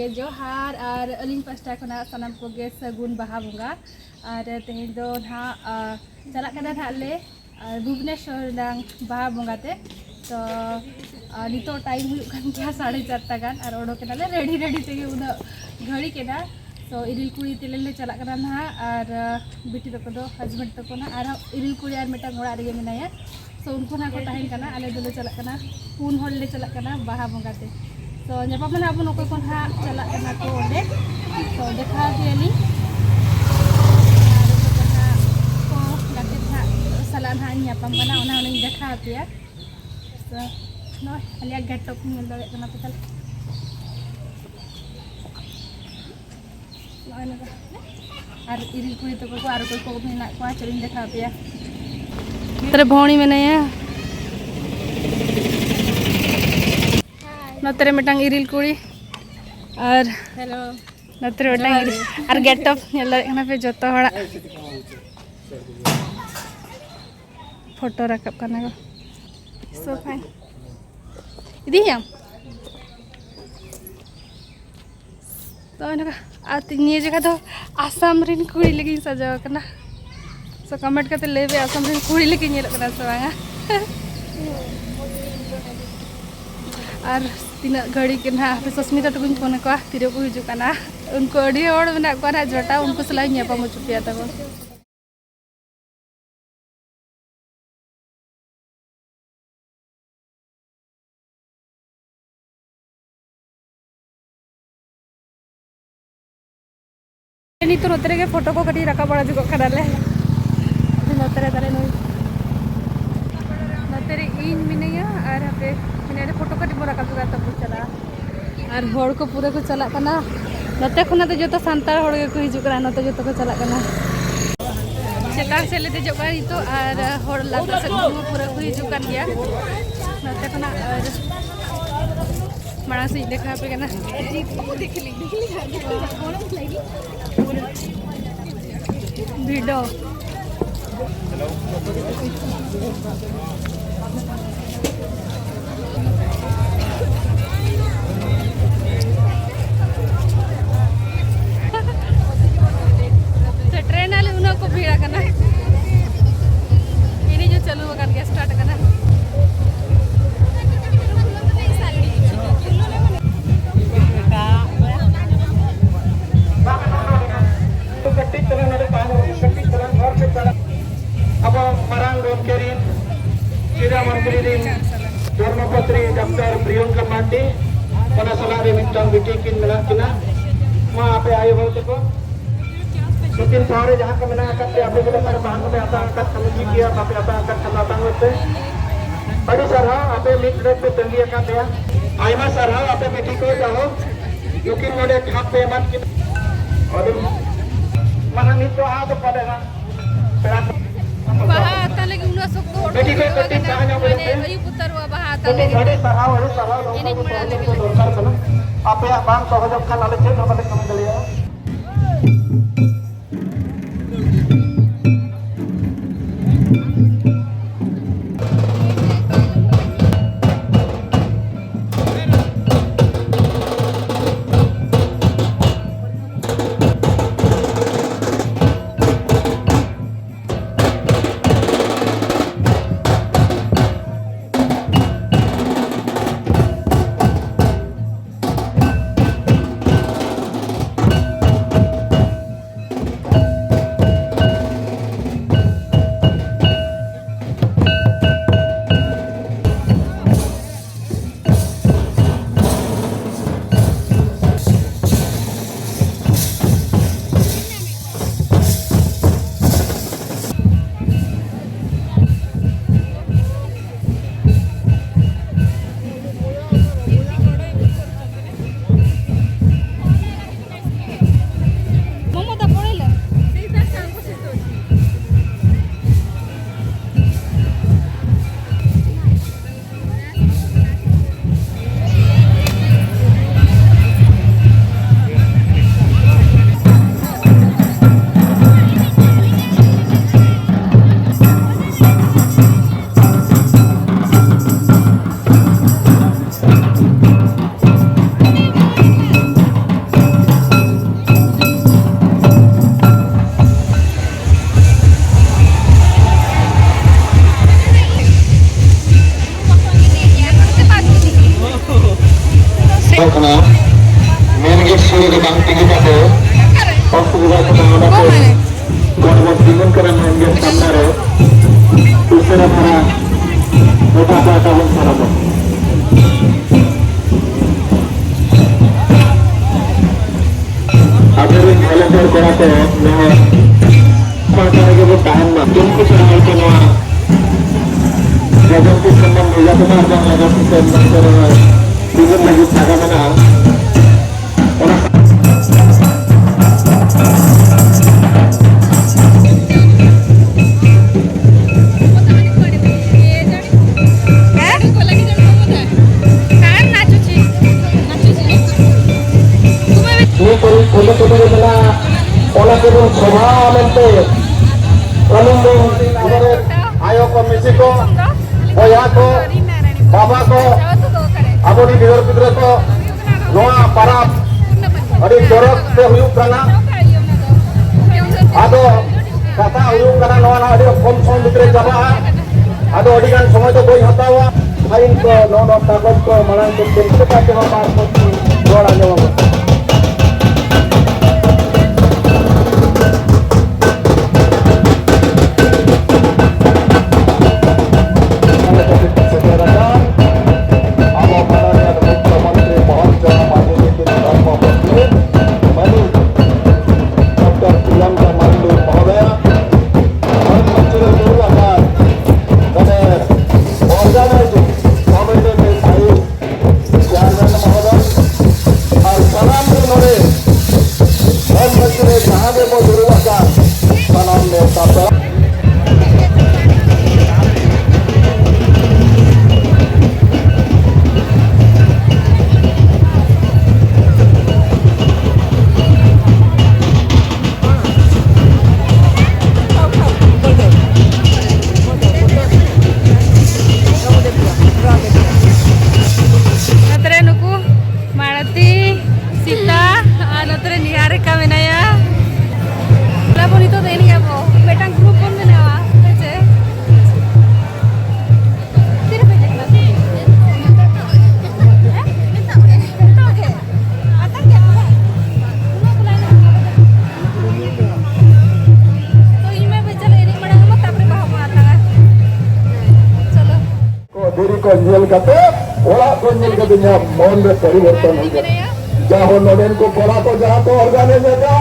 के जोहार और अलिंग पास्टा खना सनाम को गे सगुन बहा बुंगा और तेहें दो ना चला कना थाले भुवनेश्वर डांग बहा बुंगा ते तो नितो टाइम हुई कान क्या 4:30 गान और ओडो के नाले रेडी रेडी तेगे उना घड़ी के ना तो इरिल कुड़ी तेले ले चला कना ना और बिटी तको दो हस्बैंड तको ना और इरिल कुड़ी और मिटा घोड़ा रे मेनाया तो उनको ना को ताहेन कना आले दोले चला कना पुन होल ले चला कना बहा बुंगा ते तो nyapa mana abun oko kon ha chala kana ko onde तो देखा दियाली को लगे था सलान हा nyapa mana ona ona देखा दिया तो no aliya gatok ngel dawek kana petal mana ka ar iri kuri to ko ar ko mena ko चलिन देखा दिया तेरे भौणी में नहीं है नतरे मिटांग इरिल कुड़ी और हेलो नतरे मिटांग और गेटअप नेला एना पे जतो हड़ा फोटो रखब करना को सो फाइन इदी हम तो एना आती निये जगह तो आसाम रिन कुड़ी लगी सजाव करना सो कमेंट करते लेबे आसाम रिन कुड़ी लगी नेल करना सवांगा और तीन घड़ी के ना सस्मिता तक फोन को तीरे को हिजुकाना उनको अड़ी और मेना को ना जोटा उनको सलाई ᱧᱟᱯᱟᱢ ᱦᱚᱪᱚᱯᱮᱭᱟ तब ini तो नतरे के फोटो को कटी रखा बड़ा जुगो कडाले नतरे तारे नई नतरे इन मिनेया और पे मैंने फोटो कटी मोरा का जुगा तब चला और होड़ को पूरे को चला कना नते खुना तो जो सांतार होड़ के को हिजुकरा नते जो को चला कना चेतार से लेते जो गाड़ी तो और होड़ लाता से पूरा को हिजुकन गया नते खुना और मारा से देखा पे कना देख ली वीडियो ट्रेन वाले उन्होंने को भीड़ा करना ini जो चालू होगा गैस स्टार्ट करना अब मरांग रोमकेरीन चिरा मंत्री दिन धर्मपत्री डॉक्टर प्रियंका मांडी pada salari mintang bikin melakina ma ape ayo hote ko mungkin sore jahan ka menang akan dia boleh pada bahan me ata angkat kamu jikia tapi ata angkat kana tangwete adi sarha ape mitrek pe tengi akan dia ayma sarha ape miti ko jaho mungkin node hak peman kita aduh mana itu ada pada na baha आता लगे उना सब को बेटी को cutting कहां मैंने अयु पुत्र वा बाहा आता लगे ade sarha ini mara lagi dorkar kana ape bang sohojok kan ale chen balik kami dalia karena yang samare usara para beberapa tahun sarabo akhirnya volunteer korate no pacara ke tahan mah jumku sarang itu no jajan ku senang ya benar dan ada sistem masyarakat tidak lagi jaga mana orang untuk mana olah kedua solamente lalu ayo komisi ko oya ko baba ko abo di bidor bidor ko noa parab adi dorok te huyuk kana ado kata huyuk kana noa na adi kom som bidre jaba ado adi kan somoy to boi hatawa ain ko no takot ko malang ko tin ka te ma pas ko dola nyawa konjel kate ola konjel kate nya mon re परिवर्तन हो गया जहां नोडेन को Cola को जहां तो organiser का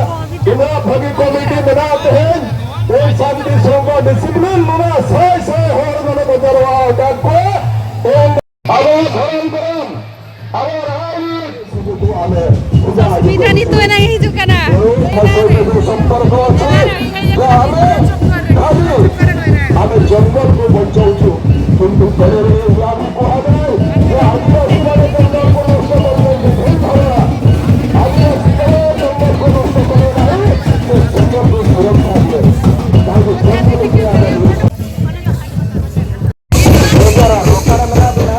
बिना भगी कमेटी बनाते हैं कोई शांति श्रृंखला डिसिप्लिन मुना सही सही होर मने बजरवा का को आवो धरम करम आवो राई सुबुतु आले Bidan itu enak hijuk kana. संपर्क हमें जंगल को बचाओ तुम करे हम को हमें आदिवासी वाले जंगल को नष्ट करने नहीं धरा आदिवासी वाले जंगल को नष्ट करने नहीं तो जंगल को सुरक्षा है ताकि जंगल के आने रोकारा बना देना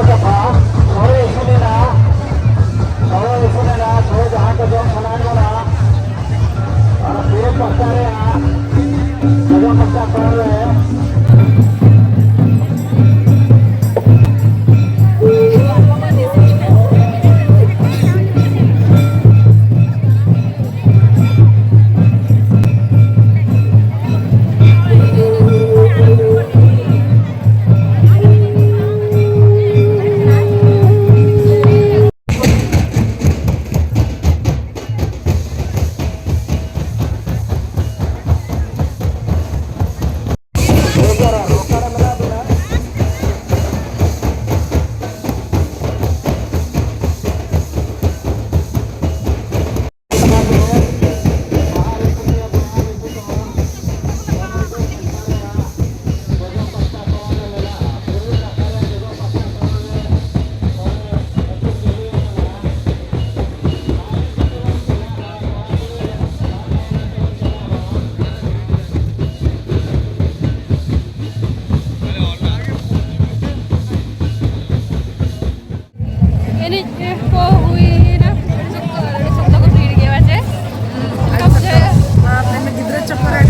सफा सोरे सुनेना सो जहाँ को जो सनान बना और पूरे पक्का रे जो पक्का कर रहे ini ko hui na sok ko phir gaya wache kab je आपने में किधर चक्कर है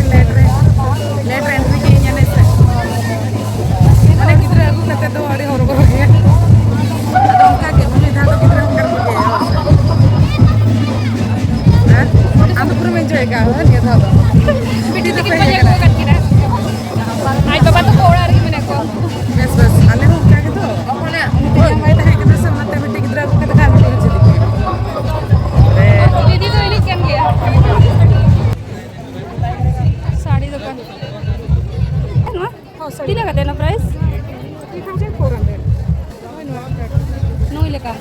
लेटर एंट्री के यहाँ नहीं से मैंने किधर आगू करते तो अरे और को गया तो उनका के मुझे था तो किधर हम कर गए हैं आंध्र में जाएगा ये था piti to pahले ko kat kira ai baba to koda ri mene ko बस बस आले हो क्या के तो अपने वो मैं तो है किधर से मत में किधर आगू करते काम नहीं चली didi to ini kan gaya sari दुकान है ना तीन का देना price 3400 no ileka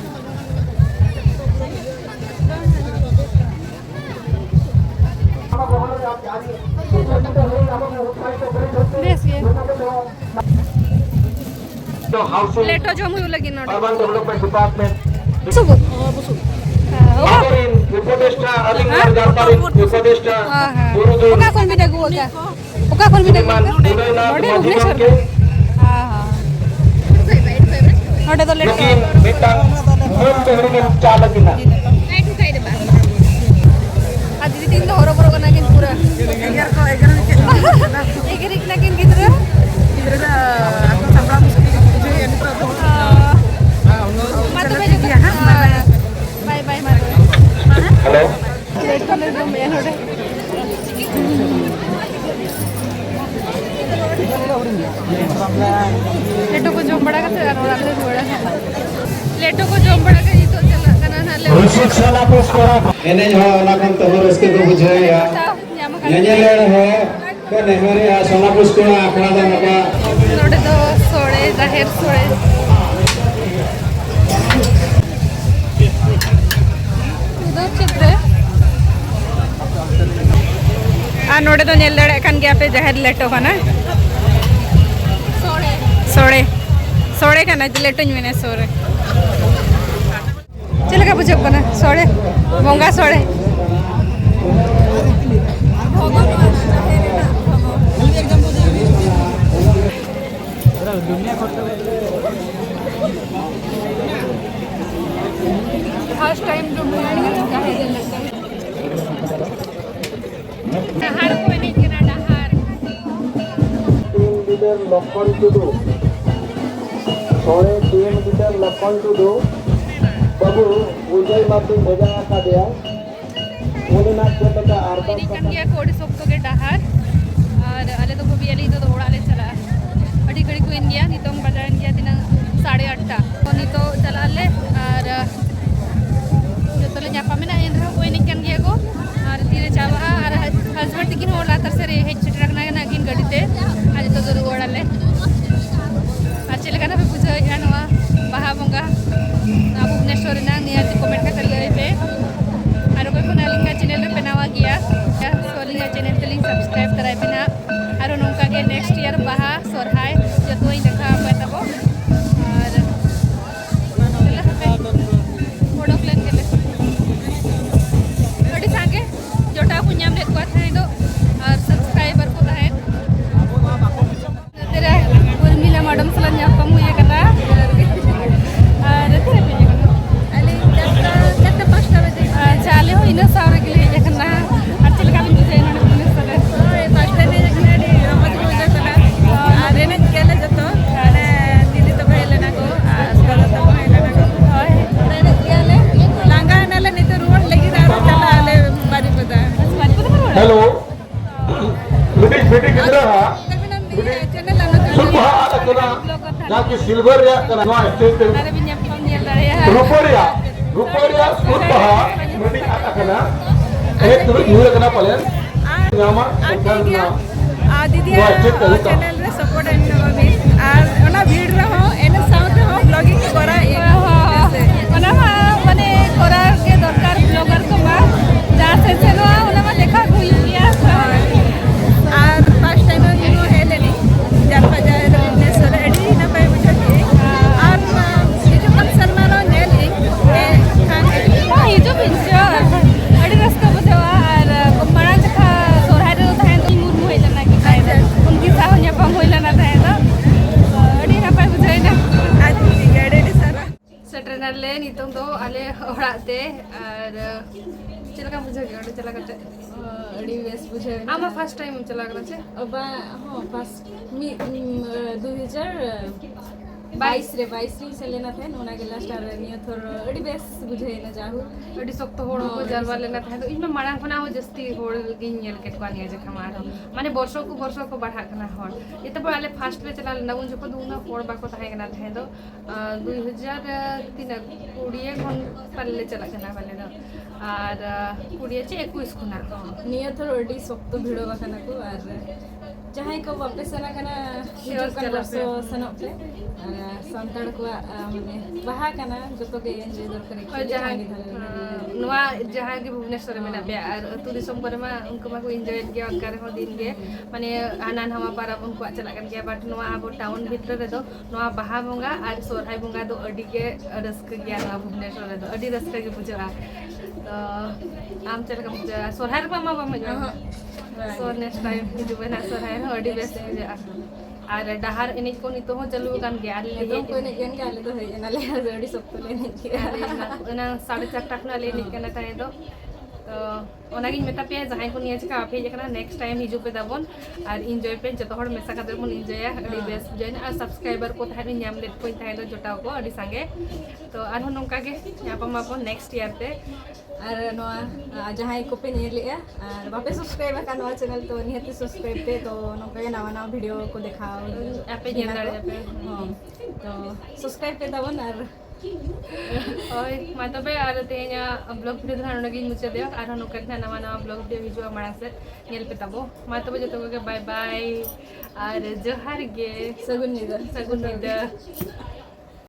this ye तो housing leto jo mu lagi no urban development department subu Amorin, Upodesta, Alingar, Japarin, Upodesta, Burudun, oka kon bida gu oka kon bida gu Udainath, Madhivan ke, ha ha hode to leto Lukin, Bintang, Mun Tehrin Chalakina. adi tin to horo boro kana kin pura एगर को एगर के eger ikna kin kidra किधर का आपको संबड़ा मुझे ये नहीं तो matu चलो be ठीक है हाँ bye bye matu Hello. leto le do me hode leto ko jom bada ka te aro ralle thoda leto ko jom bada ka ito chala kana na le Rusuk salah puskora. Ini jo nakam tohor iske ko bujhaya. Nyanyilan ho ko nehmari ya salah puskora apna da maka. ನೋಡೆ ದೋ ಸೋಳೆ ಜಹೇರ್ ಸೋಳೆ ಇದು ಚಿತ್ರ ನೋಡೆ ದೋ ನೆಲ್ಲಡೆ ಕನ್ ಗ್ಯಾಪೆ ಜಹೇರ್ ಲೆಟೋ ಕನ ಸೋಳೆ ಸೋಳೆ ಸೋಳೆ ಕನ ಲೆಟೋ ನ್ವಿನೆ ಸೋರೆ ಚಿಲಕ ಬುಜಬ ಕನ ಸೋಳೆ Monga ಸೋಳೆ first time जो नहार कोई नहीं किना नहार Team leader Lokon Tudu. Sore team leader Lokon Tudu. Babu Ujay Mati भेजा था दिया. उन्हें ना कहता था आर्दर ini kan dia कोडी सोप्तो के डहार और अले तो भी अली तो थोड़ा ले चला अड़ी कड़ी को इंडिया नी तो बाजार इंडिया दिन 8:30 तो नी तो चला ले और जो तो ले जापा में ना इन रहा कोई नहीं kan dia को और तीरे चावा और हस्बैंड तिकिन होला तरसे रे हे चिट रखना ना किन गड़ी ते आज तो जरूर ओड़ा ले अच्छे लगा ना पे पूछो यार नवा बाहा बंगा ना भुवनेश्वर ना निया कमेंट का कर पे और कोई को नालिंगा चैनल पे नवा गया या सोलिंगा चैनल पे लिंक सब्सक्राइब कराए पे ना और नोंका के नेक्स्ट ईयर बाहा सोरहाय जतो इन देखा पे तबो और चला पे फोटो प्लान के ले अडी सांगे जोटा कुन्याम ले को था और सब्सक्राइबर को था तेरा हेलो मिटिंग मिटिंग किधर है सुबह ada kena lagi silver ya kena no state rupiah sudah miting ada kena terus nyuruh kena palen nama bukan दीदी चैनल रे सपोर्ट एंड और ओना भीड़ रहो एने साउथ हो ब्लॉगिंग करा ओना माने करा के दरकार ब्लॉगर को मा जा से नो ओना मा देखा हुई गया और फर्स्ट टाइम नो हेलेनी जान बजाय ने सरेडी ना पे बुझे और ये जो कल सलमान नेली ए खान ये जो पिंचो अड़ी रास्ता बुझवा और मरा जखा सोरहाय रे थाहे तो मुरमु हेलना की उनकी साह nyapam होइलना थाहे तो अड़ी ना पे बुझाय ना आज गाड़ी रे सारा सेटरनर ले नितों दो आले ओड़ा ते और चला का बुझा गया चला करते अड़ी बेस बुझे आमा फर्स्ट टाइम चला कर छे अब हां फर्स्ट मी 2022 रे 22 से लेना थे नोना के लास्ट आर नियो थोर अड़ी बेस बुझे ना जाहु अड़ी सख्त होड़ को जलवा लेना था तो इन में मांग फना हो जस्ती होड़ गिन नेल के क्वानिया जे खमार माने वर्षों को बढ़ा कना होड़ ये तो आले फास्ट रे चला ना उन जो को दूना होड़ बाको थाहे कना थे तो 2003 कोड़िए घन पल्ले चला कना पल्ले ना और कोड़िए चे 21 खुना नियो थोर अड़ी सख्त भिड़ो बाकना को और जहां को वापस ना कना हिजो कन वर्षो सनो पे संताड़ को माने बाहा कना जतो के एंजॉय दर करे जहां नवा जहां के भुवनेश्वर में ना बे और अतु दिसम करे मा उनको मा को एंजॉय के अकार हो दिन के माने आनान हमा पारा उनको चला कन के बट नवा अब टाउन भीतर रे दो नवा बाहा बोंगा और सोरहाय बोंगा दो अडी के रस्क गया नवा भुवनेश्वर रे दो अडी रस्क के बुझा तो आम चल का बुझा सोरहाय रे मा मजा सो नेक्स्ट टाइम हिजुबे ना सोरहाय अडी बेस्ट बुझा और डहार एने को नितो हो चलू कान के आले तो कोई ने गेन के आले तो है ना ले अडी सब तो लेने के ना 4:30 तक ना ले निकना ताए तो ओनागिन मेता पे जहां को निया का पे जकना नेक्स्ट टाइम हिजु पे दाबन और एंजॉय पे जतो हर मेसा खातिर मन एंजॉय अडी बेस्ट बुझाइन और सब्सक्राइबर को थाहे नाम लेट को थाहे तो जोटाव को अडी संगे तो आरो नंका के यापम आपन नेक्स्ट ईयर पे और नवा जहां को पे नेले और बापे सब्सक्राइब का नवा चैनल तो निहती सब्सक्राइब पे तो नंका के नवा वीडियो को दिखाओ आपे नेल दाड़े पे हां तो सब्सक्राइब पे दाबन और ओय मातबे आर तेया ब्लॉग वीडियो धरन लगी मुचे दे आर नोका के नवा ब्लॉग वीडियो हिजुआ माड़ा से नेल पे तबो मातबे जतो के बाय बाय और जोहार गे सगुन निदा